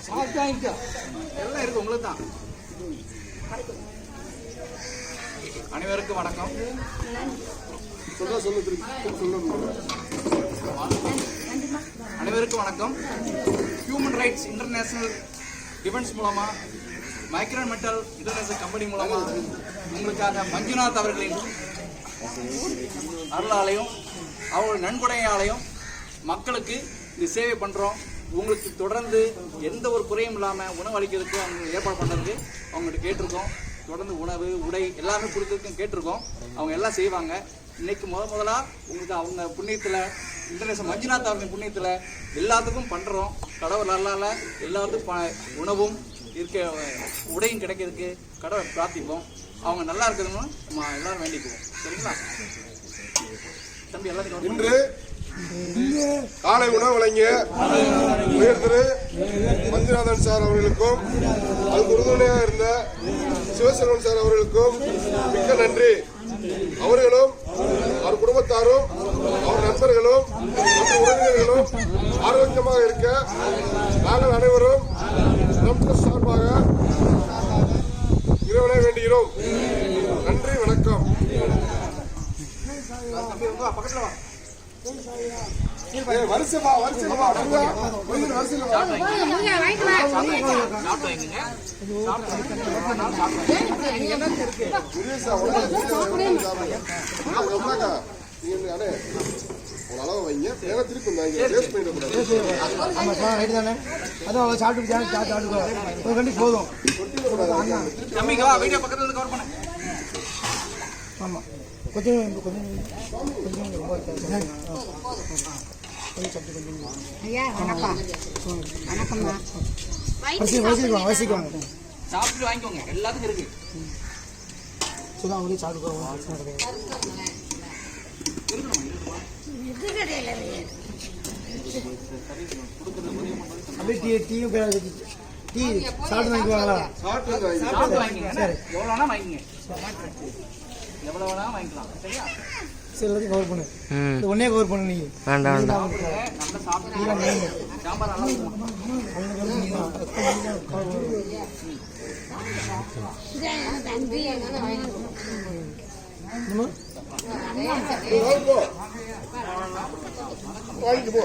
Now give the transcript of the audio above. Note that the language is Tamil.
எல்லாம் இருக்கு உங்களுக்கு தான். அனைவருக்கும் வணக்கம். அனைவருக்கும் வணக்கம். ஹியூமன் ரைட்ஸ் இன்டர்நேஷனல் டிஃபென்ஸ் மூலமா மைக்ரான் மெட்டல் இன்டர்நேஷனல் கம்பெனி மூலமா உங்களுக்காக மஞ்சுநாத் அவர்களின் அருளாலையும் அவங்களோட நன்கொடையாலையும் மக்களுக்கு இது சேவை பண்ணுறோம். உங்களுக்கு தொடர்ந்து எந்த ஒரு குறையும் இல்லாமல் உணவு அளிக்கிறதுக்கு அவங்க ஏற்பாடு பண்ணுறதுக்கு அவங்ககிட்ட கேட்டிருக்கோம். தொடர்ந்து உணவு உடை எல்லாமே கொடுக்கறதுக்கும் கேட்டிருக்கோம். அவங்க எல்லாம் செய்வாங்க. இன்னைக்கு முதலாக உங்களுக்கு அவங்க புண்ணியத்தில் இன்டர்நேஷனல் மஞ்சுநாத் அவர்களின் புண்ணியத்தில் எல்லாத்துக்கும் பண்ணுறோம். கடவுள் நல்லால எல்லாத்துக்கும் உணவும் இருக்க உடையும் கிடைக்கிறதுக்கு கடவுளை பிரார்த்திப்போம். அவங்க நல்லா இருக்கிறதுன்னு எல்லாரும் வேண்டிக்குவோம். சரிங்களா தம்பி? எல்லாத்துக்கும் இன்று காலை உணவு வழங்கிய உயர் திரு மஞ்சுநாதன் சார் அவர்களுக்கும் அதுக்கு உறுதுணையாக இருந்த சிவசெல்வன் சார் அவர்களுக்கும் மிக்க நன்றி. அவர்களும் அவர் குடும்பத்தாரும் அவர் நண்பர்களும் மற்றும் உறவினர்களும் ஆரோக்கியமாக இருக்க நாங்கள் அனைவரும் சார்பாக இறைவனை வேண்டுகிறோம். நன்றி, வணக்கம். பக்கத்தில் வா. வருஷமா அளவு வைங்க. திருப்பி போதும். ஆமா கொஞ்சம் வசிக்குவாங்க. சாப்பிட்டு வாங்கிக்கோங்க. எல்லாத்துக்கும் இருக்கு. அவங்களே சாப்பிடுவாங்க. அப்படியே டீ சாப்பிட்டு வாங்கிக்குவாங்களா? சாப்பிட்டு வாங்கிங்க. எவ்வளோ வேணா வாங்கிங்க. எவ்வளோ வேணா வாங்கிக்கலாம். சரியா? சரி, எல்லாத்தையும் கவர் பண்ணு. ஒன்னே கவர் பண்ணு. நீ வேண்டாம் வேண்டாம். நல்லா சாப்பிட்டு சாம்பார் நல்லா வாங்கிட்டு போ.